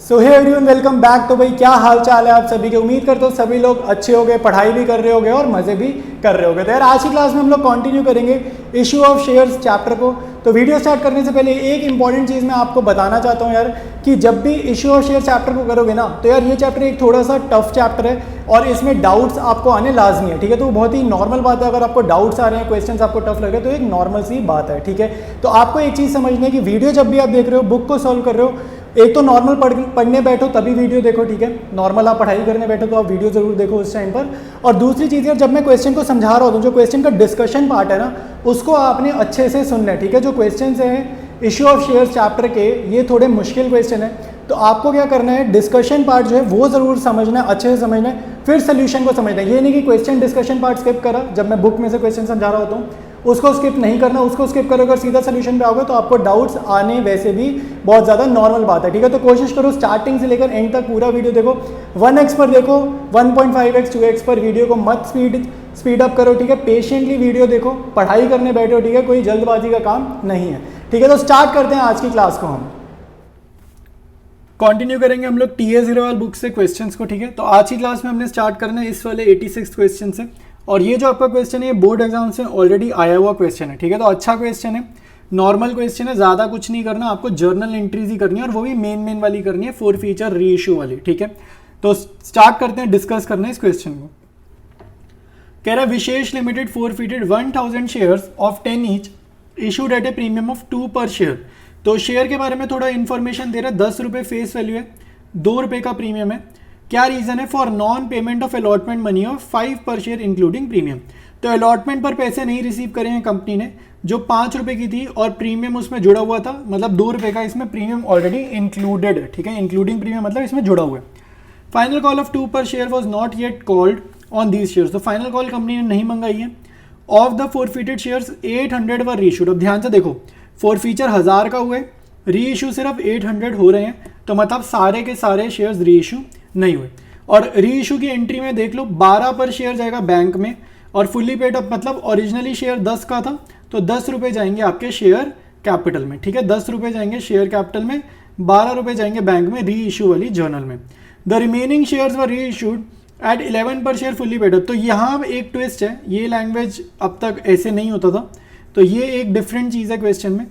सो hey everyone, welcome back. तो भाई क्या हाल चाल है आप सभी के। उम्मीद करते हो सभी लोग अच्छे होंगे, पढ़ाई भी कर रहे होंगे और मज़े भी कर रहे होंगे। तो यार आज की क्लास में हम लोग कंटिन्यू करेंगे इशू ऑफ शेयर्स चैप्टर को। तो वीडियो स्टार्ट करने से पहले एक इंपॉर्टेंट चीज़ मैं आपको बताना चाहता हूँ यार, कि जब भी इशू ऑफ शेयर चैप्टर को करोगे ना, तो यार ये चैप्टर एक थोड़ा सा टफ चैप्टर है और इसमें डाउट्स आपको आने लाजमी है। ठीक है, तो बहुत ही नॉर्मल बात है। अगर आपको डाउट्स आ रहे हैं, क्वेश्चंस आपको टफ लग रहे हैं, तो एक नॉर्मल सी बात है। ठीक है, तो आपको एक चीज़ समझनी है कि वीडियो जब भी आप देख रहे हो, बुक को सॉल्व कर रहे हो, एक तो नॉर्मल पढ़ने बैठो तभी वीडियो देखो। ठीक है, नॉर्मल आप पढ़ाई करने बैठो तो आप वीडियो जरूर देखो उस टाइम पर। और दूसरी चीज़ है, जब मैं क्वेश्चन को समझा रहा हूँ, जो क्वेश्चन का डिस्कशन पार्ट है ना, उसको आपने अच्छे से सुनना है। ठीक है, जो क्वेश्चन हैं इशू ऑफ शेयर्स चैप्टर के, ये थोड़े मुश्किल क्वेश्चन है, तो आपको क्या करना है, डिस्कशन पार्ट जो है वो ज़रूर समझना है, अच्छे से समझना है, फिर सोल्यूशन को समझना है। ये नहीं कि क्वेश्चन डिस्कशन पार्ट स्किप करा, जब मैं बुक में से क्वेश्चन समझा रहा होता हूँ उसको स्किप नहीं करना। उसको स्किप करोगे और सीधा सोल्यूशन पे आओगे तो आपको डाउट्स आने वैसे भी बहुत ज़्यादा नॉर्मल बात है। ठीक है, तो कोशिश करो स्टार्टिंग से लेकर एंड तक पूरा वीडियो देखो। 1x पर देखो, 1.5x 2x पर वीडियो को मत स्पीड अप करो। ठीक है, पेशेंटली वीडियो देखो, पढ़ाई करने बैठो। ठीक है, कोई जल्दबाजी का काम नहीं है। ठीक है, तो स्टार्ट करते हैं आज की क्लास को। हम कंटिन्यू करेंगे हम लोग टी ए अग्रवाल बुक से क्वेश्चंस को। ठीक है, तो आज की क्लास में हमने स्टार्ट करना है इस वाले 86 क्वेश्चन से। और ये जो आपका क्वेश्चन है ये बोर्ड एग्जाम से ऑलरेडी आया हुआ क्वेश्चन है। ठीक है, तो अच्छा क्वेश्चन है, नॉर्मल क्वेश्चन है, ज़्यादा कुछ नहीं करना आपको, जर्नल एंट्रीज ही करनी है और वो भी मेन वाली करनी है, 4 फीचर री इशू वाली। ठीक है, तो स्टार्ट करते हैं, डिस्कस करना है इस क्वेश्चन को। कह रहा है Vishesh limited forfeited 1000 shares of 10 each issued at a premium of 2 पर शेयर। तो शेयर के बारे में थोड़ा इन्फॉर्मेशन दे रहा है। 10 रुपये फेस वैल्यू है, 2 रुपये का प्रीमियम है। क्या रीज़न है, for non payment of allotment money of 5 पर शेयर इंक्लूडिंग प्रीमियम। तो अलॉटमेंट पर पैसे नहीं रिसीव करे हैं कंपनी ने, जो 5 रुपये की थी और प्रीमियम उसमें जुड़ा हुआ था, मतलब 2 रुपये का इसमें प्रीमियम ऑलरेडी इंक्लूडेड है। ठीक है, इंक्लूडिंग प्रीमियम मतलब इसमें जुड़ा हुआ है। फाइनल कॉल ऑफ 2 पर share was not yet called on these shares. तो फाइनल कॉल कंपनी ने नहीं मंगाई है। Of the फोरफीटेड shares 800 were reissued. अब ध्यान से देखो, फोरफीचर 1000 का हुआ है, री इशू सिर्फ 800 हो रहे हैं, तो मतलब सारे के सारे शेयर्स री इशू नहीं हुए। और री इशू की एंट्री में देख लो, 12 पर शेयर जाएगा बैंक में, और फुल्ली पेड अप मतलब ओरिजिनली शेयर 10 का था, तो 10 रुपये जाएंगे आपके शेयर कैपिटल में। ठीक है, 10 रुपये जाएंगे शेयर कैपिटल में, 12 रुपये जाएंगे बैंक में री इशू वाली जर्नल में। The remaining shares were reissued at 11 पर शेयर फुल्ली पेड अप। तो यहाँ एक ट्विस्ट है, ये लैंग्वेज अब तक ऐसे नहीं होता था, तो ये एक डिफरेंट चीज़ है क्वेश्चन में।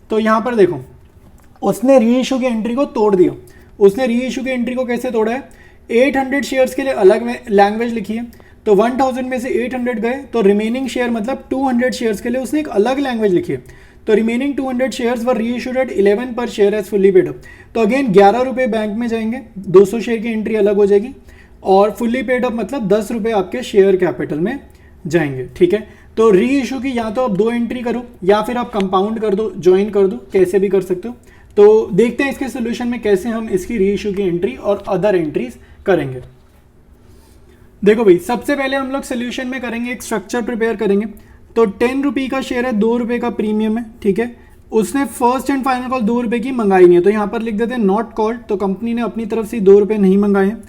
तो यहाँ पर देखो, उसने री इशू की एंट्री को तोड़ दिया। उसने री इशू की एंट्री को कैसे तोड़ा है, 800 शेयर्स के लिए अलग में लैंग्वेज लिखी है, तो 1000 में से 800 गए, तो रिमेनिंग शेयर मतलब 200 शेयर्स के लिए उसने एक अलग लैंग्वेज लिखी है। तो remaining 200 shares were reissued at 11 पर share as fully paid up. तो अगेन 11 रुपये बैंक में जाएंगे, 200 शेयर की एंट्री अलग हो जाएगी, और फुल्ली पेड अप मतलब 10 रुपये आपके शेयर कैपिटल में जाएंगे। ठीक है, तो री इशू की या तो आप 2 एंट्री करो या फिर आप कंपाउंड कर दो, ज्वाइन कर दो, कैसे भी कर सकते हो। तो देखते हैं इसके सोल्यूशन में कैसे हम इसकी री इशू की एंट्री और अदर एंट्रीज करेंगे। देखो भाई, सबसे पहले हम लोग सोल्यूशन में करेंगे, एक स्ट्रक्चर प्रिपेयर करेंगे। तो 10 रुपये का शेयर है, 2 रुपये का प्रीमियम है। ठीक है, उसने फर्स्ट एंड फाइनल कॉल 2 रुपये की मंगाई नहीं है, तो यहाँ पर लिख देते हैं नॉट कॉल्ड। तो कंपनी ने अपनी तरफ से 2 रुपये नहीं मंगाए हैं।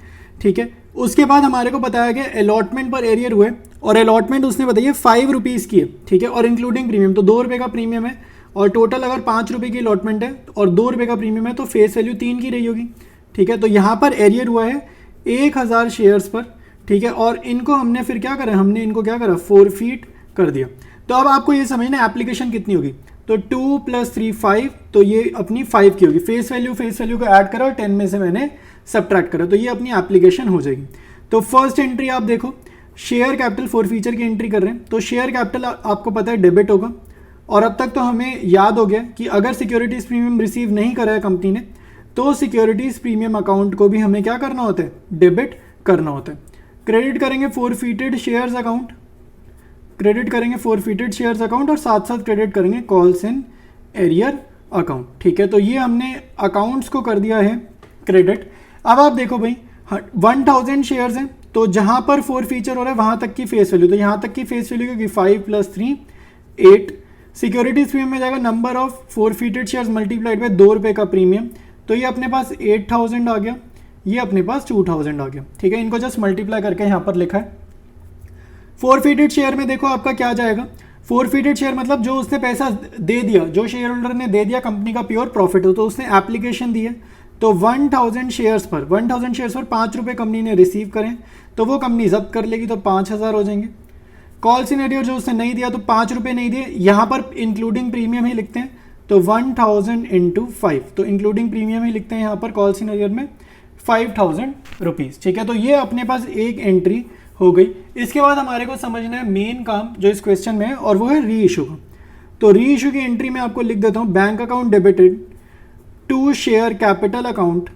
ठीक है, उसके बाद हमारे को बताया गया अलॉटमेंट पर एरियर हुए, और अलॉटमेंट उसने बताइए 5 रुपीज़ की है। ठीक है, और इंक्लूडिंग प्रीमियम, तो 2 रुपये का प्रीमियम है, और टोटल अगर 5 रुपये की अलॉटमेंट है और 2 रुपये का प्रीमियम है, तो फेस वैल्यू 3 की रही होगी। ठीक है, तो यहाँ पर एरियर हुआ है 1000 शेयर्स पर। ठीक है, और इनको हमने फिर क्या करा, हमने इनको क्या करा, फोरफीट कर दिया। तो अब आपको ये समझना एप्लीकेशन कितनी होगी, तो 2 + 3 5, तो ये अपनी 5 की होगी। फेस वैल्यू को ऐड करा और 10 में से मैंने सब्ट्रैक्ट करा, तो ये अपनी एप्लीकेशन हो जाएगी। तो फर्स्ट एंट्री आप देखो, शेयर कैपिटल फोरफीचर की एंट्री कर रहे हैं, तो शेयर कैपिटल आपको पता है डेबिट होगा। और अब तक तो हमें याद हो गया कि अगर सिक्योरिटीज़ प्रीमियम रिसीव नहीं करा है कंपनी ने, तो सिक्योरिटीज़ प्रीमियम अकाउंट को भी हमें क्या करना होता है, डेबिट करना होता है। क्रेडिट करेंगे फोरफीटेड शेयर्स अकाउंट, क्रेडिट करेंगे फोरफीटेड शेयर्स अकाउंट, और साथ साथ क्रेडिट करेंगे कॉल्स इन एरियर अकाउंट। ठीक है, तो ये हमने अकाउंट्स को कर दिया है क्रेडिट। अब आप देखो भाई, 1000 शेयर्स हैं, तो जहाँ पर फोरफीचर हो रहा है वहाँ तक की फेस वैल्यू, तो यहाँ तक की फेस वैल्यू होगी 5 + 3 8। सिक्योरिटीज प्रीमियम में जाएगा number of forfeited shares multiplied by 2 रुपये का प्रीमियम, तो ये अपने पास 8000 आ गया, ये अपने पास 2000 आ गया। ठीक है, इनको जस्ट मल्टीप्लाई करके यहाँ पर लिखा है। फोरफीटेड शेयर में देखो आपका क्या जाएगा, फोरफीटेड शेयर मतलब जो उसने पैसा दे दिया, जो शेयर होल्डर ने दे दिया कंपनी का प्योर प्रॉफिट हो, तो उसने एप्लीकेशन दी है, तो 1000 शेयर्स पर 5 रुपये कंपनी ने रिसीव करें तो वो कंपनी जब्त कर लेगी, तो 5000 हो जाएंगे। कॉल सिनेरियो जो उसने नहीं दिया तो 5 रुपये नहीं दिए, यहाँ पर इंक्लूडिंग प्रीमियम ही लिखते हैं, तो 1000 इंटू 5, तो इंक्लूडिंग प्रीमियम ही लिखते हैं यहाँ पर कॉल सिनेरियो में 5000 रुपीज़। ठीक है, तो ये अपने पास एक एंट्री हो गई। इसके बाद हमारे को समझना है मेन काम जो इस क्वेश्चन में है, और वो है री इशू का। तो री इशू की एंट्री में आपको लिख देता हूँ, bank account debited to share capital account.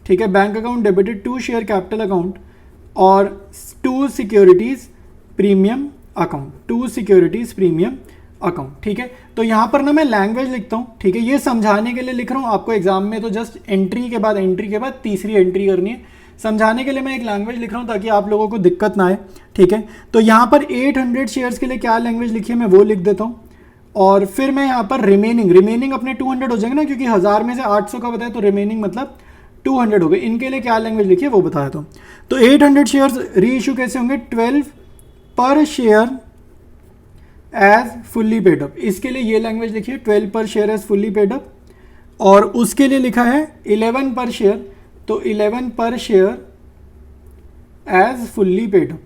ठीक है, bank account debited to share capital account और to securities premium account, to securities premium account. ठीक है, तो यहाँ पर ना मैं लैंग्वेज लिखता हूँ। ठीक है, ये समझाने के लिए लिख रहा हूँ, आपको एग्जाम में तो जस्ट एंट्री के बाद तीसरी एंट्री करनी है। समझाने के लिए मैं एक लैंग्वेज लिख रहा हूँ ताकि आप लोगों को दिक्कत ना आए। ठीक है, तो यहाँ पर 800 शेयर्स के लिए क्या लैंग्वेज लिखी है मैं वो लिख देता हूँ, और फिर मैं यहाँ पर रिमेनिंग अपने 200 हो जाएंगे ना, क्योंकि 1000 में से 800 का बताया तो रिमेनिंग मतलब 200 हो गए। इनके लिए क्या लैंग्वेज लिखी है वो बताया था। तो 800 शेयर्स री इशू कैसे होंगे, 12 पर share as fully paid up. इसके लिए ये लैंग्वेज लिखिए, 12 पर share as fully paid up, और उसके लिए लिखा है 11 पर शेयर, तो 11 पर share as fully paid up,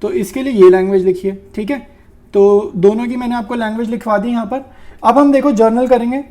तो इसके लिए ये लैंग्वेज लिखिए। ठीक है, तो दोनों की मैंने आपको लैंग्वेज लिखवा दी यहाँ पर। अब हम देखो जर्नल करेंगे,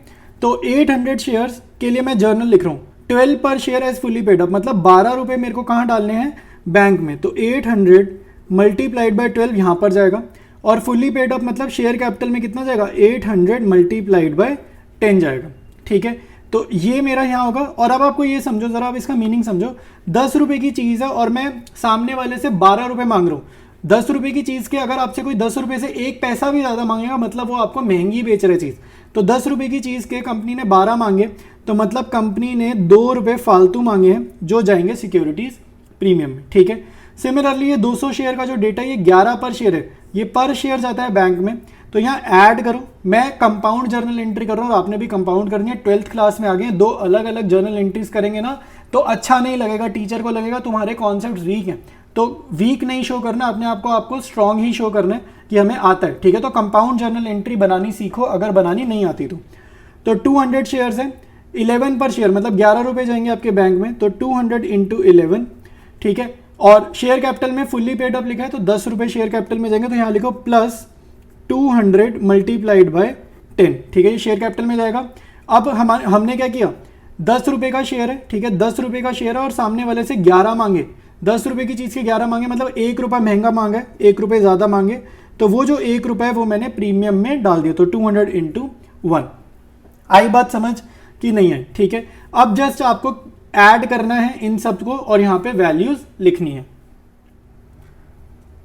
तो 800 शेयर्स के लिए मैं जर्नल लिख रहा हूँ, 12 पर share as fully paid up, मतलब 12 रुपये मेरे को कहाँ डालने हैं, बैंक में। तो 800 मल्टीप्लाइड बाय 12 यहाँ पर जाएगा, और फुल्ली पेड अप मतलब शेयर कैपिटल में कितना जाएगा, 800 मल्टीप्लाइड बाय 10 जाएगा। ठीक है, तो ये मेरा यहाँ होगा। और अब आपको ये समझो जरा, अब इसका मीनिंग समझो, 10 रुपये की चीज़ है और मैं सामने वाले से 12 रुपये मांग रहा हूँ। 10 रुपये की चीज़ के अगर आपसे कोई 10 रुपये से एक पैसा भी ज़्यादा मांगेगा मतलब वो आपको महंगी बेच रहे चीज़। तो 10 रुपये की चीज़ के कंपनी ने 12 मांगे, तो मतलब कंपनी ने 2 रुपये फालतू मांगे हैं जो जाएंगे सिक्योरिटीज़ प्रीमियम में। ठीक है, सिमिलरली ये 200 शेयर का जो डेटा ये 11 पर शेयर है, ये पर शेयर जाता है बैंक में। तो यहाँ ऐड करो, मैं कंपाउंड जर्नल एंट्री कर रहा हूँ और आपने भी कंपाउंड करनी है। 12th क्लास में आ गए, 2 अलग अलग जर्नल एंट्रीज करेंगे ना तो अच्छा नहीं लगेगा, टीचर को लगेगा तुम्हारे कॉन्सेप्ट वीक हैं। तो वीक नहीं शो करना अपने आप को, आपको स्ट्रॉन्ग ही शो करना है कि हमें आता है। ठीक है, तो कंपाउंड जर्नल एंट्री बनानी सीखो अगर बनानी नहीं आती तो 200 शेयर्स है, 11 पर शेयर मतलब 11 रुपये जाएंगे आपके बैंक में, तो 200 इंटू 11। ठीक है, और शेयर कैपिटल में फुल्ली पेड अप लिखा है तो 10 रुपये शेयर कैपिटल में जाएंगे, तो यहाँ लिखो प्लस 200 मल्टीप्लाइड बाय 10। ठीक है, ये शेयर कैपिटल में जाएगा। अब हमने क्या किया, 10 रुपये का शेयर है। ठीक है, 10 रुपये का शेयर है और सामने वाले से 11 मांगे, 10 रुपये की चीज़ के 11 मांगे मतलब 1 रुपये महंगा मांगा है, 1 रुपये ज़्यादा मांगे, तो वो जो 1 रुपये है वो मैंने प्रीमियम में डाल दिया, तो 200 इंटू 1। आई बात समझ कि नहीं है? ठीक है, अब जस्ट आपको ऐड करना है इन सब को और यहाँ पे वैल्यूज लिखनी है।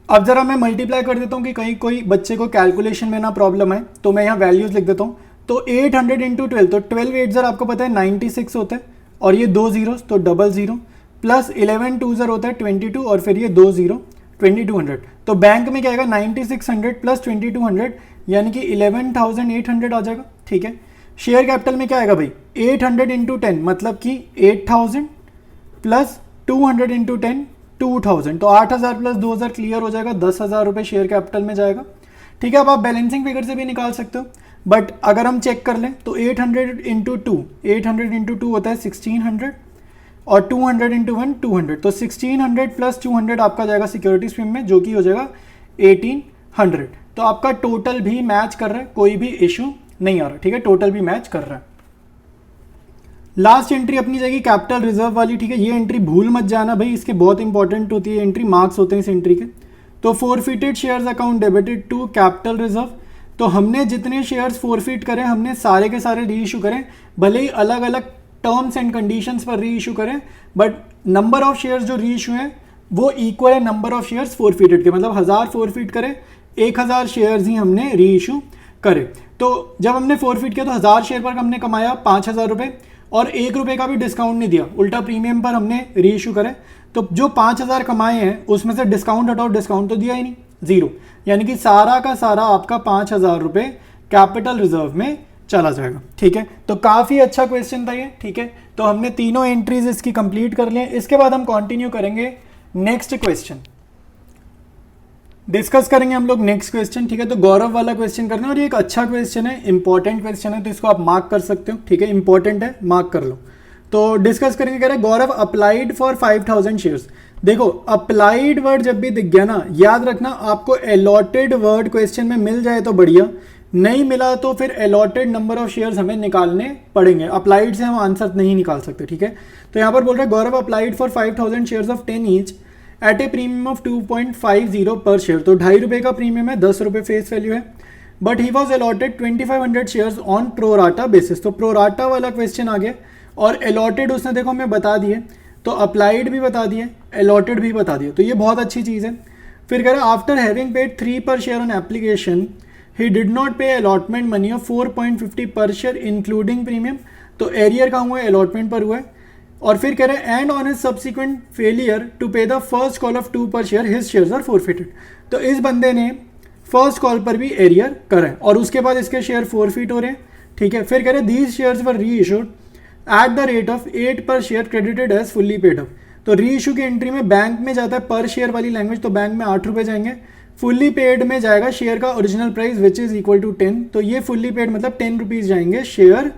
अब जरा मैं मल्टीप्लाई कर देता हूँ कि कहीं कोई बच्चे को कैलकुलेशन में ना प्रॉब्लम है, तो मैं यहाँ वैल्यूज लिख देता हूँ। तो 800 इंटू 12, तो 12 8 जर आपको पता है 96 होता है, और ये 2 जीरो तो 00, प्लस 11 2 जर होता है 22, और फिर ये 2 जीरो 2200। तो बैंक में क्या आएगा 9600 प्लस 2200 यानी कि 11800 आ जाएगा। ठीक है, शेयर कैपिटल में क्या आएगा भाई 800 इंटू 10 मतलब कि 8000 प्लस 200 इंटू 10 2000, तो 8000 प्लस 2000 क्लियर हो जाएगा, 10,000 रुपये शेयर कैपिटल में जाएगा। ठीक है, अब आप बैलेंसिंग फिगर से भी निकाल सकते हो, बट अगर हम चेक कर लें तो 800 इंटू 2, 800 इंटू 2 होता है 1600, और 200 इंटू 1 200, तो 1600 प्लस 200 आपका जाएगा सिक्योरिटी स्ट्रीम में, जो कि हो जाएगा 1800। तो आपका टोटल भी मैच कर रहा है, कोई भी इशू नहीं आ रहा। ठीक है, टोटल भी मैच कर रहा है। लास्ट एंट्री अपनी जाएगी कैपिटल रिजर्व वाली। ठीक है, ये एंट्री भूल मत जाना भाई, इसके बहुत इंपॉर्टेंट होती है एंट्री, मार्क्स होते हैं इस एंट्री के। तो forfeited shares account debited to capital reserve, तो हमने जितने शेयर्स फोरफिट करें हमने सारे के सारे री इशू करें, भले ही अलग अलग टर्म्स एंड कंडीशंस पर री इशू करें, बट नंबर ऑफ शेयर्स जो री इशू हैं वो इक्वल है नंबर ऑफ शेयर्स फोरफिटेड के, मतलब 1000 फोरफिट करें 1000 शेयर्स ही हमने री इशू करे। तो जब हमने फोरफिट किया तो 1000 शेयर पर हमने कमाया 5000 रुपये, और 1 रुपये का भी डिस्काउंट नहीं दिया, उल्टा प्रीमियम पर हमने री इशू करे। तो जो 5000 कमाए हैं उसमें से डिस्काउंट हटाओ, डिस्काउंट तो दिया ही नहीं, जीरो, यानी कि सारा का सारा आपका 5000 रुपये कैपिटल रिजर्व में चला जाएगा। ठीक है, तो काफ़ी अच्छा क्वेश्चन था ये। ठीक है, तो हमने तीनों एंट्रीज इसकी कंप्लीट कर लिए। इसके बाद हम कंटिन्यू करेंगे नेक्स्ट क्वेश्चन, डिस्कस करेंगे हम लोग नेक्स्ट क्वेश्चन। ठीक है, तो गौरव वाला क्वेश्चन करना, और ये एक अच्छा क्वेश्चन है, इंपॉर्टेंट क्वेश्चन है, तो इसको आप मार्क कर सकते हो। ठीक है, इंपॉर्टेंट है, मार्क कर लो। तो डिस्कस करेंगे। कह रहे हैं गौरव अप्लाइड फॉर 5000 शेयर्स। देखो अप्लाइड वर्ड जब भी दिख गया ना, याद रखना आपको अलॉटेड वर्ड क्वेश्चन में मिल जाए तो बढ़िया, नहीं मिला तो फिर अलॉटेड नंबर ऑफ शेयर्स हमें निकालने पड़ेंगे। अप्लाइड से हम आंसर नहीं निकाल सकते, ठीक है। तो यहाँ पर बोल रहा है Gaurav applied for 5000 shares of 10 each at a premium of 2.50 per share. तो 2.5 रुपये का प्रीमियम है, 10 रुपये फेस वैल्यू है, but he was allotted 2500 shares on pro rata basis. तो प्रोराटा वाला क्वेश्चन आ गया और अलॉटेड उसने देखो हमें बता दिए, तो अप्लाइड भी बता दिए, अलॉटेड भी बता दिए, तो ये बहुत अच्छी चीज़ है। फिर कह रहा है आफ्टर हैविंग पेड 3 पर share on application he did not पे अलॉटमेंट मनी ऑफ 4.50 पर शेयर इंक्लूडिंग प्रीमियम। तो एरियर का हुआ है, अलॉटमेंट पर हुआ है। और फिर कह रहे हैं and on his subsequent failure to pay the first call of 2 पर share his shares are forfeited. तो इस बंदे ने फर्स्ट कॉल पर भी एरियर करा है और उसके बाद इसके शेयर फोरफिट हो रहे हैं, ठीक है। फिर कह रहे हैं these shares were reissued at the rate of 8 पर share credited as fully paid up. तो री इशू की एंट्री में बैंक में जाता है पर शेयर वाली लैंग्वेज, तो बैंक में 8 रुपये जाएंगे। फुल्ली पेड में जाएगा शेयर का original price which is equal to 10। तो ये फुल्ली पेड मतलब 10 रुपीज़ जाएंगे शेयर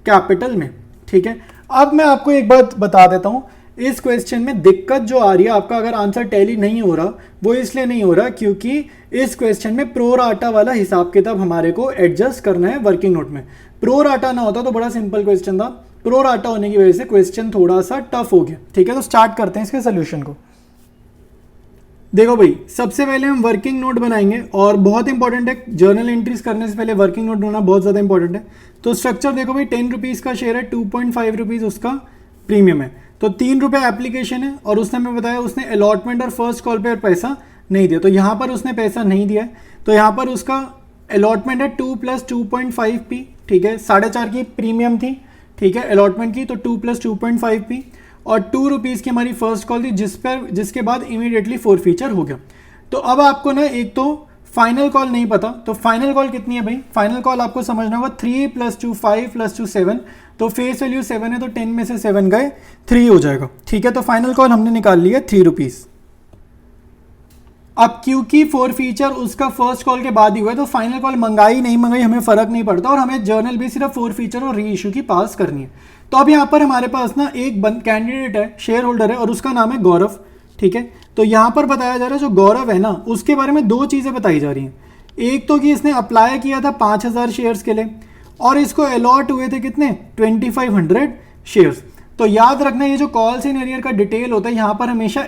कैपिटल में, ठीक है। अब मैं आपको एक बात बता देता हूँ, इस क्वेश्चन में दिक्कत जो आ रही है आपका अगर आंसर टैली नहीं हो रहा, वो इसलिए नहीं हो रहा क्योंकि इस क्वेश्चन में प्रो राटा वाला हिसाब किताब हमारे को एडजस्ट करना है वर्किंग नोट में। प्रो राटा ना होता तो बड़ा सिंपल क्वेश्चन था, प्रो राटा होने की वजह से क्वेश्चन थोड़ा सा टफ हो गया, ठीक है। तो स्टार्ट करते हैं इसके सोल्यूशन को। देखो भाई, सबसे पहले हम वर्किंग नोट बनाएंगे और बहुत इंपॉर्टेंट है, जर्नल एंट्रीज करने से पहले वर्किंग नोट बनाना बहुत ज़्यादा इंपॉर्टेंट है। तो स्ट्रक्चर देखो भाई, 10 रुपीज़ का शेयर है, 2.5 रुपीज़ उसका प्रीमियम है, तो 3 रुपये एप्लीकेशन है और उसने हमें बताया उसने अलॉटमेंट और फर्स्ट कॉल पे पैसा नहीं दिया, तो यहाँ पर उसने पैसा नहीं दिया है। तो यहाँ पर उसका अलॉटमेंट है 2 + 2.5p, ठीक है। 4.5 की प्रीमियम थी, ठीक है, अलॉटमेंट की, तो 2 + 2.5p और 2 रुपीज़ की हमारी फर्स्ट कॉल थी जिसके बाद इमीडिएटली फोरफीचर हो गया। तो अब आपको ना एक तो फाइनल कॉल नहीं पता, तो फाइनल कॉल कितनी है भाई, फाइनल कॉल आपको समझना होगा 3 + 2 5 + 2 7, तो फेस वैल्यू 7 है तो 10 में से 7 गए 3 हो जाएगा, ठीक है। तो फाइनल कॉल हमने निकाल लिया 3 रुपीज़। अब क्योंकि फोरफीचर उसका फर्स्ट कॉल के बाद ही हुआ है तो फाइनल कॉल मंगाई नहीं मंगाई हमें फर्क नहीं पड़ता और हमें जर्नल भी सिर्फ फोरफीचर और री इशू की पास करनी है। तो अब यहाँ पर हमारे पास ना एक कैंडिडेट है, शेयर होल्डर है और उसका नाम है गौरव, ठीक है। तो यहाँ पर बताया जा रहा है जो गौरव है ना उसके बारे में 2 चीज़ें बताई जा रही हैं। एक तो कि इसने अप्लाई किया था 5000 शेयर्स के लिए और इसको अलॉट हुए थे कितने 2500 शेयर्स। तो याद रखना ये जो कॉल्स इन एरियर का डिटेल होता है यहाँ पर हमेशा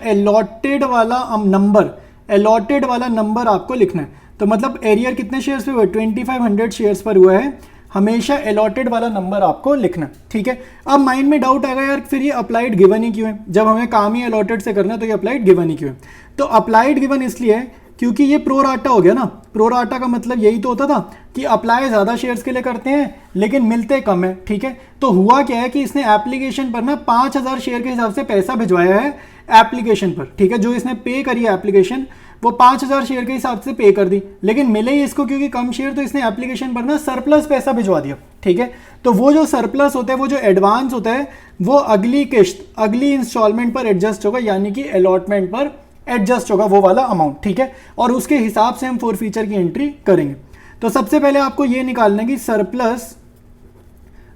अलॉटेड वाला नंबर आपको लिखना है। तो मतलब एरियर कितने शेयर्स पे हुआ है 2500 शेयर्स पर हुआ है, हमेशा अलॉटेड वाला नंबर आपको लिखना, ठीक है। अब माइंड में डाउट आएगा यार फिर ये अप्लाइड गिवन ही क्यों है, जब हमें काम ही अलॉटेड से करना है तो ये अप्लाइड गिवन ही क्यों है। तो अप्लाइड गिवन इसलिए है क्योंकि ये प्रो राटा हो गया ना, प्रो राटा का मतलब यही तो होता था कि अप्लाई ज़्यादा शेयर्स के लिए करते हैं लेकिन मिलते कम है, ठीक है। तो हुआ क्या है कि इसने एप्लीकेशन पर ना 5000 शेयर के हिसाब से पैसा भिजवाया है एप्लीकेशन पर, ठीक है। जो इसने पे करी है एप्लीकेशन वो 5000 शेयर के हिसाब से पे कर दी, लेकिन मिले ही इसको क्योंकि कम शेयर तो इसने एप्लीकेशन पर ना सरप्लस पैसा भिजवा दिया, ठीक है। तो वो जो सरप्लस होता है, वो जो एडवांस होता है, वो अगली किश्त अगली इंस्टॉलमेंट पर एडजस्ट होगा, यानी कि अलॉटमेंट पर एडजस्ट होगा वो वाला अमाउंट, ठीक है। और उसके हिसाब से हम फोरफीचर की एंट्री करेंगे। तो सबसे पहले आपको ये निकालना है कि सरप्लस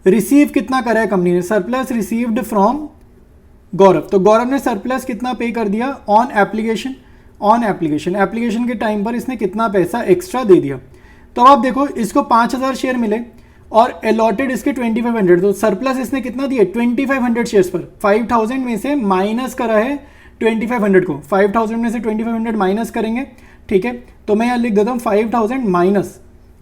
रिसीव कितना करा है कंपनी ने, सरप्लस रिसीव्ड फ्रॉम गौरव। तो गौरव ने सरप्लस कितना पे कर दिया ऑन एप्लीकेशन के टाइम पर इसने कितना पैसा एक्स्ट्रा दे दिया। तो आप देखो इसको 5000 शेयर मिले और अलॉटेड इसके 2500, तो सरप्लस इसने कितना दिया 2500 शेयर्स पर। 5000 में से माइनस करा है 2500 को, 5000 में से 2500 माइनस करेंगे, ठीक है। तो मैं यहाँ लिख देता हूँ 5000 माइनस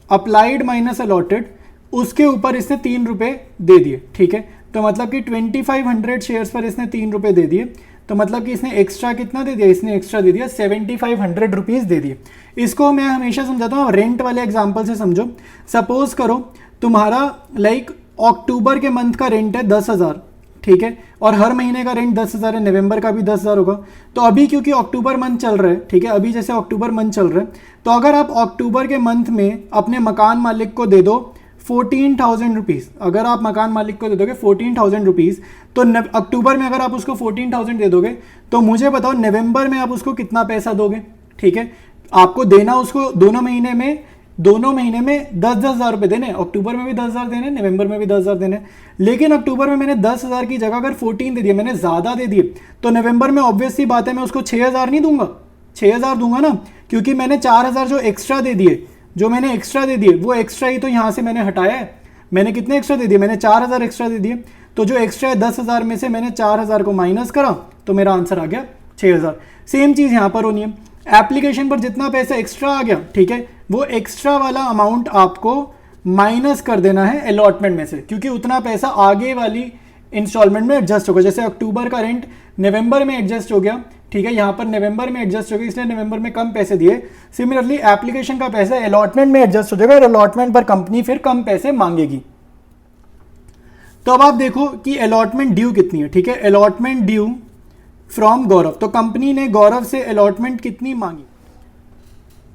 अप्लाइड माइनस अलॉटेड, उसके ऊपर इसने 3 रुपये दे दिए, ठीक है। तो मतलब कि 2500 शेयर्स पर इसने 3 रुपये दे दिए, तो मतलब कि इसने एक्स्ट्रा कितना दे दिया, इसने एक्स्ट्रा दे दिया 7500 रुपीज़ दे दिए। इसको मैं हमेशा समझाता हूँ, रेंट वाले एग्जाम्पल से समझो। सपोज करो तुम्हारा लाइक अक्टूबर के मंथ का रेंट है 10,000, ठीक है, और हर महीने का रेंट 10,000 है, नवंबर का भी 10,000 होगा। तो अभी क्योंकि अक्टूबर मंथ चल रहा है, ठीक है, अभी जैसे अक्टूबर मंथ चल रहा है, तो अगर आप अक्टूबर के मंथ में अपने मकान मालिक को दे दो 14,000 रुपीज़, अगर आप मकान मालिक को दे दोगे 14,000 रुपीज़, तो अक्टूबर में अगर आप उसको 14,000 दे दोगे तो मुझे बताओ नवंबर में आप उसको कितना पैसा दोगे, ठीक है। आपको देना उसको दोनों महीने में दोनों महीने में 10,000 रुपये देने, अक्टूबर में भी 10,000 देने, नवंबर में भी 10,000 देने। लेकिन अक्टूबर में मैंने 10,000 की जगह अगर 14 दे दिए, मैंने ज़्यादा दे दिए, तो नवंबर में ऑब्वियस सी बात है मैं उसको 6,000 नहीं दूंगा, 6,000 दूंगा ना, क्योंकि मैंने 4,000 जो एक्स्ट्रा दे दिए, जो मैंने एक्स्ट्रा दे दिए वो एक्स्ट्रा ही तो यहाँ से मैंने हटाया है। मैंने कितने एक्स्ट्रा दे दिए, मैंने 4,000 एक्स्ट्रा दे दिए, तो जो एक्स्ट्रा है 10,000 में से मैंने 4,000 को माइनस करा तो मेरा आंसर आ गया 6,000। सेम चीज़ यहाँ पर होनी है, एप्लीकेशन पर जितना पैसा एक्स्ट्रा आ गया, ठीक है, वो एक्स्ट्रा वाला अमाउंट आपको माइनस कर देना है अलॉटमेंट में से, क्योंकि उतना पैसा आगे वाली इंस्टॉलमेंट में एडजस्ट होगा। जैसे अक्टूबर का रेंट नवंबर में एडजस्ट हो गया, ठीक है, यहाँ पर नवंबर में एडजस्ट हो गया, इसलिए नवंबर में कम पैसे दिए। सिमिलरली एप्लीकेशन का पैसा अलॉटमेंट में एडजस्ट हो जाएगा और अलॉटमेंट पर कंपनी फिर कम पैसे मांगेगी। तो अब आप देखो कि अलॉटमेंट ड्यू कितनी है, ठीक है, अलॉटमेंट ड्यू फ्रॉम गौरव, तो कंपनी ने गौरव से अलॉटमेंट कितनी मांगी,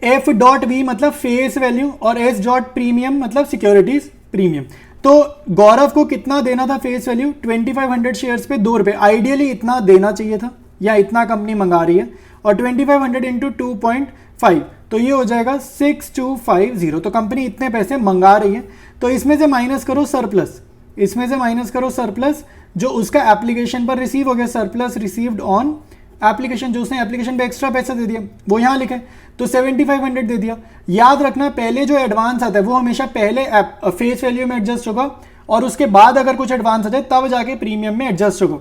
एफ डॉट बी मतलब फेस वैल्यू और एस डॉट प्रीमियम मतलब सिक्योरिटीज प्रीमियम। तो गौरव को कितना देना था फेस वैल्यू, 2500 शेयर्स पे 2 रुपये, आइडियली इतना देना चाहिए था या इतना कंपनी मंगा रही है, और 2500 इंटू 2.5 तो ये हो जाएगा 6250, तो कंपनी इतने पैसे मंगा रही है। तो इसमें से माइनस करो सरप्लस, इसमें से माइनस करो सरप्लस जो उसका एप्लीकेशन पर रिसीव हो गया, सरप्लस रिसीव्ड ऑन एप्लीकेशन, जो उसने एप्लीकेशन पे एक्स्ट्रा पैसा दे दिया वो यहाँ लिखे, तो 7500 दे दिया। याद रखना पहले जो एडवांस आता है वो हमेशा पहले फेस वैल्यू में एडजस्ट होगा और उसके बाद अगर कुछ एडवांस आ जाए तब जाके प्रीमियम में एडजस्ट होगा,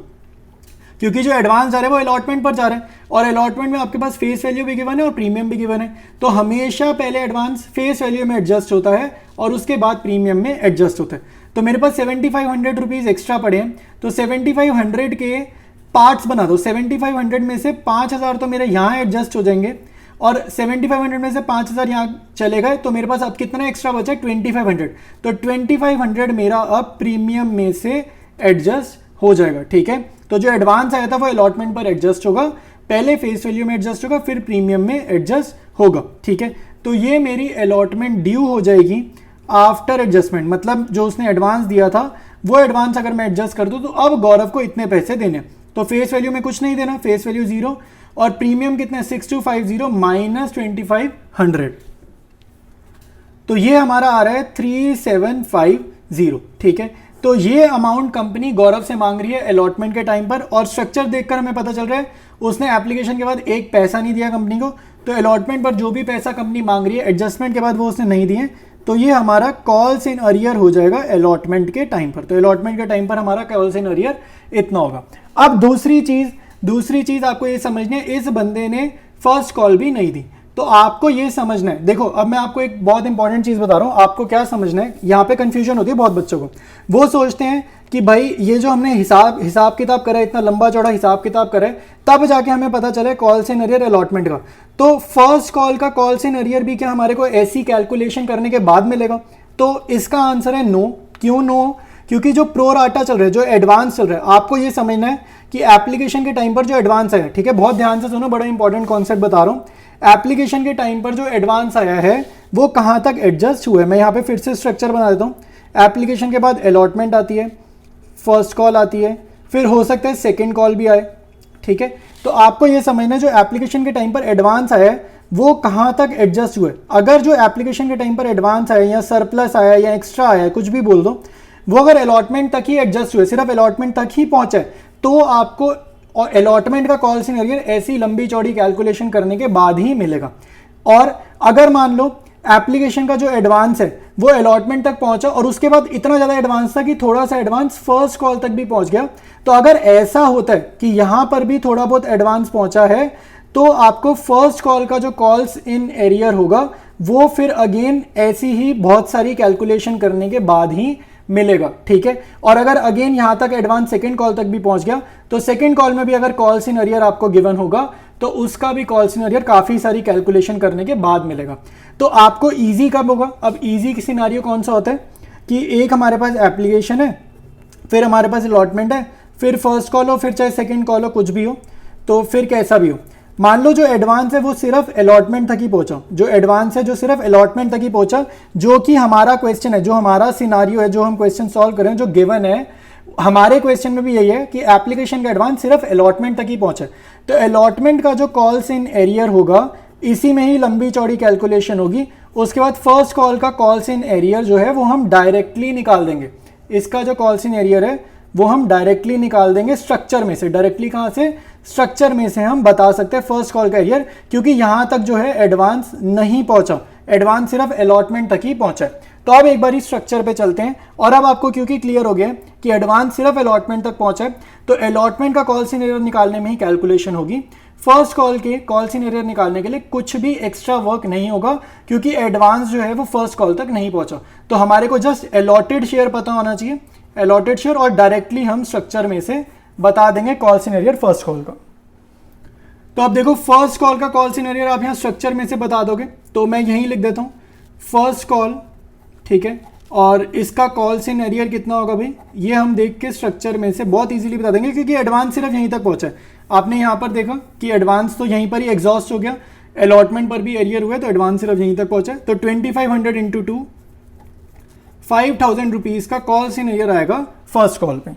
क्योंकि जो एडवांस जा रहा है वो अलॉटमेंट पर जा रहा है और अलॉटमेंट में आपके पास फेस वैल्यू भी गिवन है और प्रीमियम भी गिवन है, तो हमेशा पहले एडवांस फेस वैल्यू में एडजस्ट होता है और उसके बाद प्रीमियम में एडजस्ट होता है। तो मेरे पास 7500 रुपीज़ एक्स्ट्रा पड़े हैं, तो 7500 के पार्ट्स बना दो, 7500 में से 5000 तो मेरे यहाँ एडजस्ट हो जाएंगे और 7500 में से 5000 यहाँ चले गए, तो मेरे पास अब कितना एक्स्ट्रा बचा, 2500, तो 2500 मेरा अब प्रीमियम में से एडजस्ट हो जाएगा, ठीक है। तो जो एडवांस आया था वो अलॉटमेंट पर एडजस्ट होगा, पहले फेस वैल्यू में एडजस्ट होगा फिर प्रीमियम में एडजस्ट होगा, ठीक है। तो ये मेरी अलॉटमेंट ड्यू हो जाएगी आफ्टर एडजस्टमेंट, मतलब जो उसने एडवांस दिया था वो एडवांस अगर मैं एडजस्ट कर दूं तो अब गौरव को इतने पैसे देने, तो फेस वैल्यू में कुछ नहीं देना, फेस वैल्यू 0 और प्रीमियम कितने 6250 माइनस 2500, तो ये हमारा आ रहा है 3750, ठीक है। तो ये अमाउंट कंपनी गौरव से मांग रही है अलॉटमेंट के टाइम पर, और स्ट्रक्चर देखकर हमें पता चल रहा है उसने एप्लीकेशन के बाद एक पैसा नहीं दिया कंपनी को, तो अलॉटमेंट पर जो भी पैसा कंपनी मांग रही है एडजस्टमेंट के बाद वो उसने नहीं दिए, तो ये हमारा कॉल्स इन अरियर हो जाएगा अलॉटमेंट के टाइम पर। तो अलॉटमेंट के टाइम पर हमारा कॉल्स इन अरियर इतना होगा। अब दूसरी चीज आपको ये समझनी है, इस बंदे ने फर्स्ट कॉल भी नहीं दी, तो आपको ये समझना है, देखो अब मैं आपको एक बहुत इंपॉर्टेंट चीज बता रहा हूं, आपको क्या समझना है, यहाँ पे कंफ्यूजन होती है बहुत बच्चों को, वो सोचते हैं कि भाई ये जो हमने हिसाब किताब करा है, इतना लंबा चौड़ा हिसाब किताब करा है, तब जाके हमें पता चले कॉल्स इन अरियर अलॉटमेंट का। तो फर्स्ट कॉल का कॉल्स इन अरियर भी क्या हमारे को ऐसी कैलकुलेशन करने के बाद मिलेगा, तो इसका आंसर है नो। क्यों नो, क्योंकि जो प्रो राटा चल रहा है, जो एडवांस चल रहा है, आपको ये समझना है कि एप्लीकेशन के टाइम पर जो एडवांस आया है, ठीक है, बहुत ध्यान से सुनो, बड़ा इंपॉर्टेंट कॉन्सेप्ट बता रहा हूँ, एप्लीकेशन के टाइम पर जो एडवांस आया है वो कहाँ तक एडजस्ट हुआ है। मैं यहाँ पे फिर से स्ट्रक्चर बना देता हूँ, एप्लीकेशन के बाद अलॉटमेंट आती है, फर्स्ट कॉल आती है, फिर हो सकता है सेकेंड कॉल भी आए, ठीक है। तो आपको ये समझना है जो एप्लीकेशन के टाइम पर एडवांस आया है वो कहाँ तक एडजस्ट हुआ है। अगर जो एप्लीकेशन के टाइम पर एडवांस आया या सरप्लस आया या एक्स्ट्रा आया, कुछ भी बोल दो, वो अगर अलॉटमेंट तक ही एडजस्ट हुए, सिर्फ अलॉटमेंट तक ही पहुंचा है, तो आपको और अलॉटमेंट का कॉल्स इन अरियर ऐसी लंबी चौड़ी कैलकुलेशन करने के बाद ही मिलेगा। और अगर मान लो एप्लीकेशन का जो एडवांस है वो अलॉटमेंट तक पहुंचा और उसके बाद इतना ज़्यादा एडवांस था कि थोड़ा सा एडवांस फर्स्ट कॉल तक भी पहुंच गया, तो अगर ऐसा होता है कि यहाँ पर भी थोड़ा बहुत एडवांस पहुंचा है, तो आपको फर्स्ट कॉल का जो कॉल्स इन अरियर होगा वो फिर अगेन ऐसी ही बहुत सारी कैलकुलेशन करने के बाद ही मिलेगा, ठीक है। और अगर अगेन यहां तक एडवांस सेकंड कॉल तक भी पहुंच गया, तो सेकंड कॉल में भी अगर कॉल्स इन अरियर आपको गिवन होगा तो उसका भी कॉल्स इन अरियर काफी सारी कैलकुलेशन करने के बाद मिलेगा। तो आपको इजी कब होगा, अब इजी सिनेरियो कौन सा होता है कि एक हमारे पास एप्लीकेशन है, फिर हमारे पास अलॉटमेंट है, फिर फर्स्ट कॉल हो, फिर चाहे सेकेंड कॉल हो, कुछ भी हो, तो फिर कैसा भी हो, मान लो जो एडवांस है वो सिर्फ अलॉटमेंट तक ही पहुंचा, जो एडवांस है जो सिर्फ अलॉटमेंट तक ही पहुंचा, जो कि हमारा क्वेश्चन है, जो हमारा सिनारियो है, जो हम क्वेश्चन सॉल्व करें, जो गिवन है हमारे क्वेश्चन में भी यही है कि एप्लीकेशन का एडवांस सिर्फ अलॉटमेंट तक ही पहुंचा। तो अलॉटमेंट का जो कॉल्स इन एरियर होगा इसी में ही लंबी चौड़ी कैलकुलेशन होगी उसके बाद फर्स्ट कॉल का कॉल्स इन एरियर जो है वो हम डायरेक्टली निकाल देंगे। इसका जो कॉल्स इन एरियर है वो हम डायरेक्टली निकाल देंगे स्ट्रक्चर में से। डायरेक्टली कहाँ से? स्ट्रक्चर में से हम बता सकते हैं फर्स्ट कॉल का एरियर, क्योंकि यहाँ तक जो है एडवांस नहीं पहुँचा, एडवांस सिर्फ अलॉटमेंट तक ही पहुँचा है। तो अब एक बार स्ट्रक्चर पे चलते हैं और अब आपको क्योंकि क्लियर हो गया कि एडवांस सिर्फ अलॉटमेंट तक पहुँचा है, तो अलॉटमेंट का कॉल्स इन एरियर निकालने में ही कैलकुलेशन होगी। फर्स्ट कॉल के कॉल्स इन एरियर निकालने के लिए कुछ भी एक्स्ट्रा वर्क नहीं होगा, क्योंकि एडवांस जो है वो फर्स्ट कॉल तक नहीं पहुंचा। तो हमारे को जस्ट अलॉटेड शेयर पता होना चाहिए, अलॉटेड शेयर, और डायरेक्टली हम स्ट्रक्चर में से बता देंगे calls in arrear first call का। तो अब देखो फर्स्ट कॉल का कॉल्स इन एरियर आप यहाँ स्ट्रक्चर में से बता दोगे, तो मैं यहीं लिख देता हूँ फर्स्ट कॉल, ठीक है, और इसका कॉल्स इन एरियर कितना होगा भाई, ये हम देख के स्ट्रक्चर में से बहुत इजीली बता देंगे, क्योंकि एडवांस सिर्फ यहीं तक पहुंचा है। आपने यहाँ पर देखा कि एडवांस तो यहीं पर ही एग्जॉस्ट हो गया, अलॉटमेंट पर भी एरियर हुआ है, तो एडवांस सिर्फ यहीं तक पहुंचा है। तो 2500 इंटू 2 5000 रुपीज़ का कॉल्स इन एरियर आएगा फर्स्ट कॉल पे।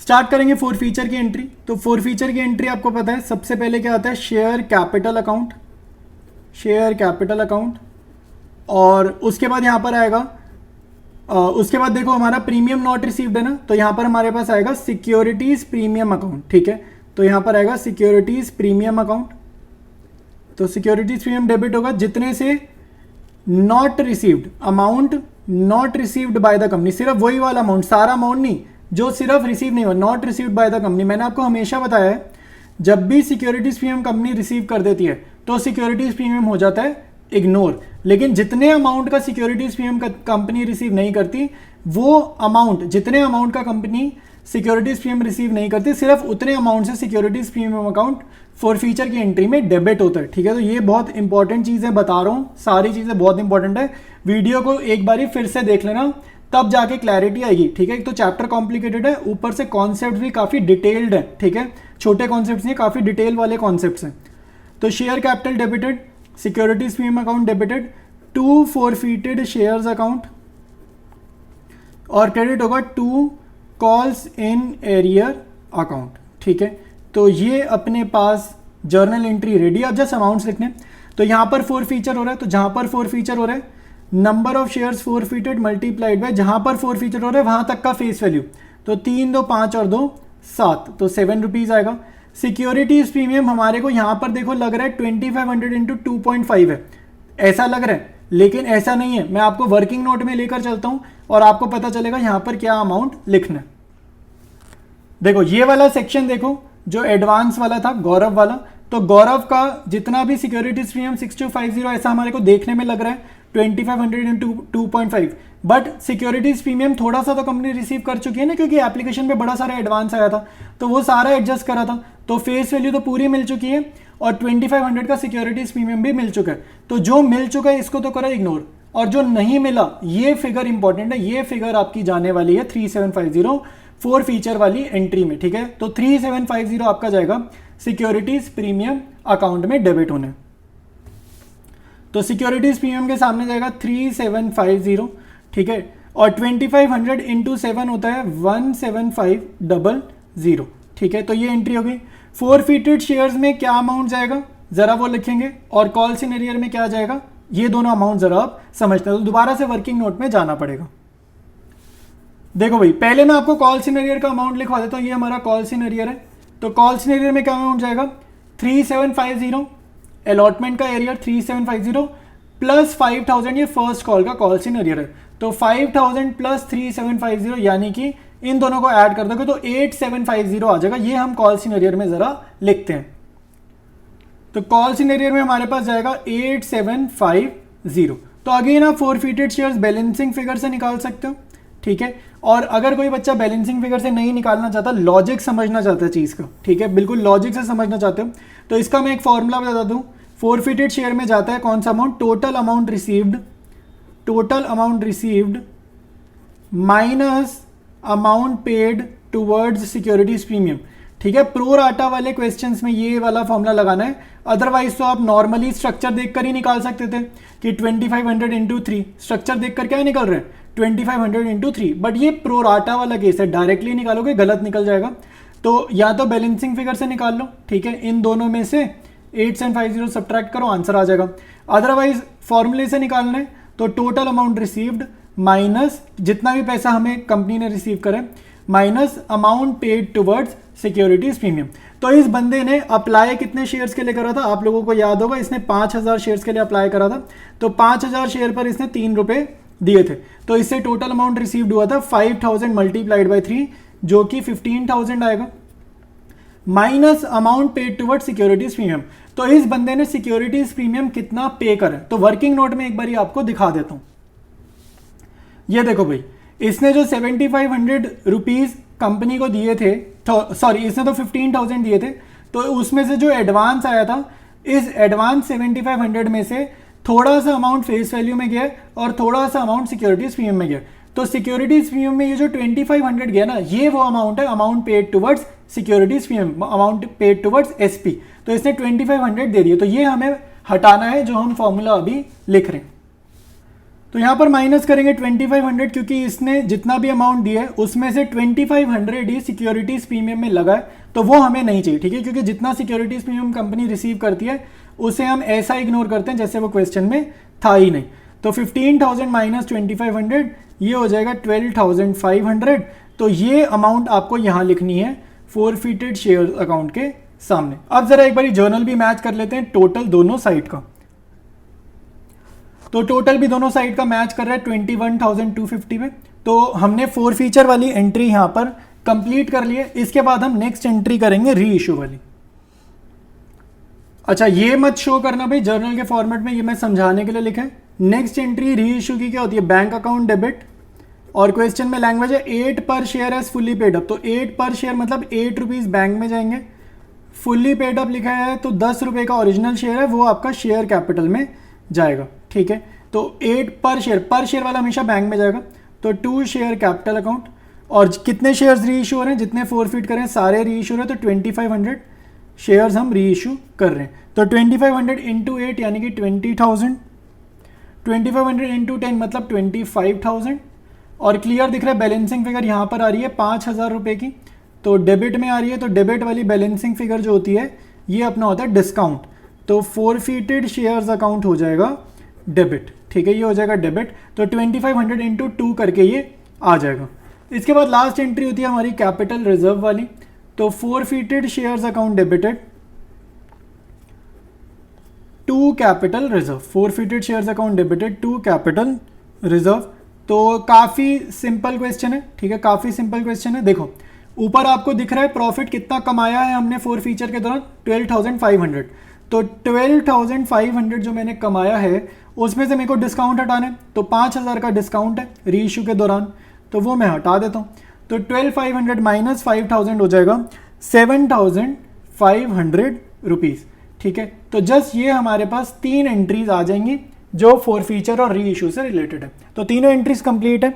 स्टार्ट करेंगे फोर फीचर की एंट्री। तो फोर फीचर की एंट्री आपको पता है सबसे पहले क्या आता है, share capital account, share capital account, और उसके बाद यहाँ पर आएगा उसके बाद देखो हमारा प्रीमियम नॉट रिसीव्ड है ना, तो यहाँ पर हमारे पास आएगा सिक्योरिटीज प्रीमियम अकाउंट, ठीक है, तो यहाँ पर आएगा सिक्योरिटीज प्रीमियम अकाउंट। तो सिक्योरिटीज प्रीमियम डेबिट होगा जितने से not received, amount not received by the company, सिर्फ वही वाला अमाउंट, सारा अमाउंट नहीं जो सिर्फ रिसीव नहीं हुआ, not received by the company. मैंने आपको हमेशा बताया है जब भी सिक्योरिटीज प्रीमियम कंपनी रिसीव कर देती है तो सिक्योरिटीज प्रीमियम हो जाता है इग्नोर, लेकिन जितने अमाउंट का सिक्योरिटीज प्रीमियम कंपनी रिसीव नहीं करती, वो अमाउंट, जितने अमाउंट का कंपनी सिक्योरिटीज प्रीमियम रिसीव नहीं करती, सिर्फ उतने अमाउंट से securities premium account for future की एंट्री में डेबिट होता है, ठीक है। तो ये बहुत इंपॉर्टेंट चीज़ें बता रहा हूँ, सारी चीज़ें बहुत इंपॉर्टेंट है, वीडियो को एक बारी फिर से देख लेना, तब जाके क्लैरिटी आएगी, ठीक है। एक तो चैप्टर कॉम्प्लिकेटेड है, ऊपर से कॉन्सेप्ट भी काफ़ी डिटेल्ड है, ठीक है, छोटे कॉन्सेप्ट नहीं, काफ़ी डिटेल वाले कॉन्सेप्ट्स हैं। तो share capital debited, securities premium account debited, 2 forfeited shares account, और क्रेडिट होगा 2 कॉल्स इन एरियर अकाउंट, ठीक है। तो ये अपने पास जर्नल एंट्री रेडी। अब जस्ट अमाउंट्स लिखने, तो यहाँ पर 4 फीचर हो रहा है, तो जहाँ पर 4 फीचर हो रहा है number of shares forfeited multiplied by जहाँ पर 4 फीचर हो रहा है वहाँ तक का फेस वैल्यू, तो 3 2 5 और 2 7, तो 7 रुपीज़ आएगा। सिक्योरिटीज प्रीमियम हमारे को यहाँ पर देखो लग रहा है 2500 इंटू 2.5 है, ऐसा लग रहा है, लेकिन ऐसा नहीं है। मैं आपको वर्किंग नोट में लेकर चलता हूँ और आपको पता चलेगा यहाँ पर क्या अमाउंट लिखना है। देखो ये वाला सेक्शन देखो जो एडवांस वाला था, गौरव वाला, तो गौरव का जितना भी सिक्योरिटीज प्रीमियम 6250 ऐसा हमारे को देखने में लग रहा है 2500 इंटू 2.5, बट सिक्योरिटीज प्रीमियम थोड़ा सा तो कंपनी रिसीव कर चुकी है ना, क्योंकि एप्लीकेशन पे बड़ा सारा एडवांस आया था, तो वो सारा एडजस्ट करा था, तो फेस वैल्यू तो पूरी मिल चुकी है, और 2500 का सिक्योरिटीज प्रीमियम भी मिल चुका है। तो जो मिल चुका है इसको तो करो इग्नोर, और जो नहीं मिला ये फिगर इंपॉर्टेंट है, ये फिगर आपकी जाने वाली है 3750 4 फीचर वाली एंट्री में, ठीक है। तो 3750 आपका जाएगा सिक्योरिटीज प्रीमियम अकाउंट में डेबिट होने, तो सिक्योरिटीज प्रीमियम के सामने जाएगा 3750, ठीक है, और 2500 इंटू 7 होता है 17500, ठीक है। तो ये एंट्री हो गई। फॉरफीटेड शेयर्स में क्या अमाउंट जाएगा जरा वो लिखेंगे, और कॉल्स इन एरियर में क्या जाएगा, ये दोनों अमाउंट जरा आप समझते हैं, तो दोबारा से वर्किंग नोट में जाना पड़ेगा। देखो भाई पहले मैं आपको कॉल्स इन एरियर का अमाउंट लिखवा देता हूँ, ये हमारा कॉल्स इन एरियर है, तो कॉल्स इन एरियर में क्या अमाउंट जाएगा 3750, अलॉटमेंट का एरियर 3750 प्लस 5000, ये फर्स्ट कॉल का कॉल्स इन एरियर है, तो 5000 प्लस 3750 यानी कि इन दोनों को ऐड कर दोगे तो 8750 आ जाएगा। ये हम कॉल्स इन एरियर में जरा लिखते हैं, तो कॉल्स इन एरियर में हमारे पास जाएगा 8750। तो अगेन आप फॉरफीटेड शेयर्स बैलेंसिंग फिगर से निकाल सकते हो, ठीक है। और अगर कोई बच्चा बैलेंसिंग फिगर से नहीं निकालना चाहता, लॉजिक समझना चाहता है चीज़ का, ठीक है, बिल्कुल लॉजिक से समझना चाहते हो, तो इसका मैं एक फॉर्मूला बता दूं। फॉरफीटेड शेयर में जाता है कौन सा amount, total amount received minus amount paid towards securities premium, ठीक है। प्रो राटा वाले क्वेश्चंस में ये वाला फॉर्मूला लगाना है, अदरवाइज तो आप नॉर्मली स्ट्रक्चर देखकर ही निकाल सकते थे कि 2500 इंटू 3, स्ट्रक्चर देखकर क्या निकल रहे हैं 2500 इंटू 3, बट ये प्रो राटा वाला केस है, डायरेक्टली निकालोगे गलत निकल जाएगा। तो या तो बैलेंसिंग फिगर से निकाल लो, ठीक है, इन दोनों में से 8750 सब्ट्रैक्ट करो, आंसर आ जाएगा। अदरवाइज फॉर्मूले से निकालना है तो टोटल अमाउंट रिसीव्ड माइनस जितना भी पैसा हमें कंपनी ने रिसीव करे minus amount paid towards securities premium. तो इस बंदे ने अप्लाई कितने शेयर्स के लिए करा था, आप लोगों को याद होगा, इसने 5000 शेयर्स के लिए अप्लाई करा था। तो 5000 शेयर पर इसने 3 रुपए दिए थे, तो इससे टोटल अमाउंट रिसीव्ड हुआ था 5000 मल्टीप्लाइड बाई 3 जो कि 15000 आएगा, minus amount paid towards securities premium. तो इस बंदे ने सिक्योरिटीज प्रीमियम कितना पे करा, तो वर्किंग नोट में एक बार आपको दिखा देता हूं। ये देखो भाई, इसने जो 7500 रुपीज कंपनी को दिए थे, सॉरी इसने तो 15000 दिए थे, तो उसमें से जो एडवांस आया था, इस एडवांस 7500 में से थोड़ा सा अमाउंट फेस वैल्यू में गया और थोड़ा सा अमाउंट सिक्योरिटीज प्रीमियम में गया। तो सिक्योरिटीज प्रीमियम में ये जो 2500 गया ना, ये वो अमाउंट है, amount paid towards securities premium, amount paid towards SP. तो इसने 2500 दे दिए, तो ये हमें हटाना है जो हम फॉर्मूला अभी लिख रहे हैं। तो यहां पर माइनस करेंगे 2500, क्योंकि इसने जितना भी अमाउंट दिया है उसमें से 2500 ही सिक्योरिटीज प्रीमियम में लगा है, तो वो हमें नहीं चाहिए, ठीक है, क्योंकि जितना सिक्योरिटीज प्रीमियम कंपनी रिसीव करती है उसे हम ऐसा इग्नोर करते हैं जैसे वो क्वेश्चन में था ही नहीं। तो 15000 माइनस 2500 ये हो जाएगा 12500। तो ये अमाउंट आपको यहां लिखनी है फोरफिटेड शेयर अकाउंट के सामने। अब जरा एक बार जर्नल भी मैच कर लेते हैं टोटल दोनों साइड का। तो टोटल भी दोनों साइड का मैच कर रहा है 21250 में। तो हमने 4 फीचर वाली एंट्री यहां पर कंप्लीट कर ली है। इसके बाद हम नेक्स्ट एंट्री करेंगे री इशू वाली। अच्छा, ये मत शो करना भाई जर्नल के फॉर्मेट में, ये मैं समझाने के लिए लिखा है। नेक्स्ट एंट्री री इशू की क्या होती है, बैंक अकाउंट डेबिट, और क्वेश्चन में लैंग्वेज है 8 पर share as fully paid up. तो 8 पर शेयर मतलब 8 रुपीज बैंक में जाएंगे, फुल्ली पेड अप लिखा है तो 10 रुपए का ओरिजिनल शेयर है वो आपका शेयर कैपिटल में जाएगा, ठीक है। तो 8 पर शेयर वाला हमेशा बैंक में जाएगा। तो 2 शेयर कैपिटल अकाउंट, और कितने शेयर्स री इशू हो रहे हैं, जितने फोरफिट करें सारे री इशू हो रहे हैं, तो 2500 शेयर्स हम री इशू कर रहे हैं। तो 2500 इंटू 8 यानी कि 20000, 2500 इंटू 10 मतलब 25000। और क्लियर दिख रहा है बैलेंसिंग फिगर यहाँ पर आ रही है 5000 रुपये की, तो डेबिट में आ रही है। तो डेबिट वाली बैलेंसिंग फिगर जो होती है ये अपना होता है डिस्काउंट। तो फोरफिटेड शेयर्स अकाउंट हो जाएगा डेबिट, ठीक है, ये हो जाएगा डेबिट। तो 2500 इंटू 2 करके ये आ जाएगा। इसके बाद लास्ट एंट्री होती है हमारी कैपिटल रिजर्व वाली। तो forfeited shares account debited to capital reserve, forfeited shares account debited to capital reserve. तो काफ़ी सिंपल क्वेश्चन है, ठीक है, काफ़ी सिंपल क्वेश्चन है। देखो ऊपर आपको दिख रहा है प्रॉफिट कितना कमाया है हमने 4 फीचर के दौरान, 12500। तो 12500 जो मैंने कमाया है उसमें से मेरे को डिस्काउंट हटाना है, तो 5000 का डिस्काउंट है री इशू के दौरान, तो वो मैं हटा देता हूँ। तो 12500 माइनस 5000 हो जाएगा 7500 रुपीज़, ठीक है। तो जस्ट ये हमारे पास 3 एंट्रीज आ जाएंगी जो 4 फीचर और री इशू से रिलेटेड है। तो तीनों एंट्रीज कंप्लीट है,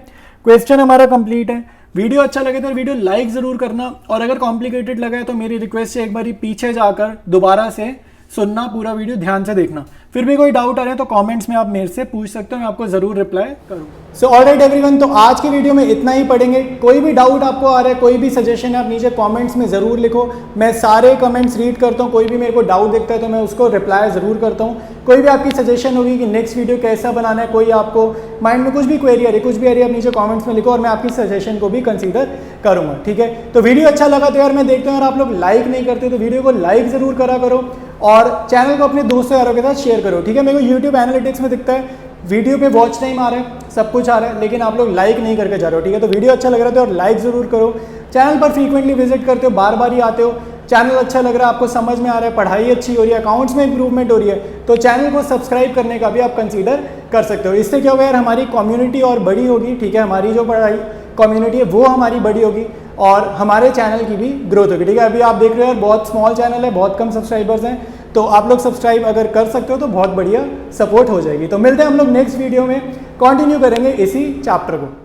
क्वेश्चन हमारा कंप्लीट है। वीडियो अच्छा लगे तो वीडियो लाइक ज़रूर करना, और अगर कॉम्प्लिकेटेड लगा है तो मेरी रिक्वेस्ट है एक बार पीछे जाकर दोबारा से सुनना, पूरा वीडियो ध्यान से देखना। फिर भी कोई डाउट आ रहा है तो कमेंट्स में आप मेरे से पूछ सकते हो, मैं आपको ज़रूर रिप्लाई करूँगा। सो ऑलराइट एवरीवन, तो आज की वीडियो में इतना ही पढ़ेंगे। कोई भी डाउट आपको आ रहा है, कोई भी सजेशन है, आप नीचे कमेंट्स में ज़रूर लिखो, मैं सारे कमेंट्स रीड करता हूँ। कोई भी मेरे को डाउट दिखता है तो मैं उसको रिप्लाई ज़रूर करता हूँ। कोई भी आपकी सजेशन होगी कि नेक्स्ट वीडियो कैसा बनाना है, कोई आपको माइंड में कुछ भी क्वेरी आ रही है, कुछ भी आ रही है, आप नीचे कमेंट्स में लिखो और मैं आपकी सजेशन को भी कंसीडर करूँगा, ठीक है। तो वीडियो अच्छा लगा तो यार मैं देखता हूँ, अगर आप लोग लाइक नहीं करते तो वीडियो को लाइक ज़रूर करा करो और चैनल को अपने दोस्तों यारों के साथ शेयर करो, ठीक है। मेरे को यूट्यूब एनालिटिक्स में दिखता है वीडियो पे वॉच टाइम आ रहा है, सब कुछ आ रहा है, लेकिन आप लोग लाइक नहीं करके जा रहे हो, ठीक है। तो वीडियो अच्छा लग रहा है तो और लाइक ज़रूर करो। चैनल पर फ्रीक्वेंटली विजिट करते हो, बार बार ही आते हो, चैनल अच्छा लग रहा है, आपको समझ में आ रहा है, पढ़ाई अच्छी हो रही है, अकाउंट्स में इंप्रूवमेंट हो रही है, तो चैनल को सब्सक्राइब करने का भी आप कंसीडर कर सकते हो। इससे क्या होगा यार, हमारी कम्युनिटी और बड़ी होगी, ठीक है, हमारी जो पढ़ाई कम्युनिटी है वो हमारी बड़ी होगी और हमारे चैनल की भी ग्रोथ होगी, ठीक है। अभी आप देख रहे हो यार बहुत स्मॉल चैनल है, बहुत कम सब्सक्राइबर्स हैं, तो आप लोग सब्सक्राइब अगर कर सकते हो तो बहुत बढ़िया सपोर्ट हो जाएगी। तो मिलते हैं हम लोग नेक्स्ट वीडियो में, कंटिन्यू करेंगे इसी चैप्टर को।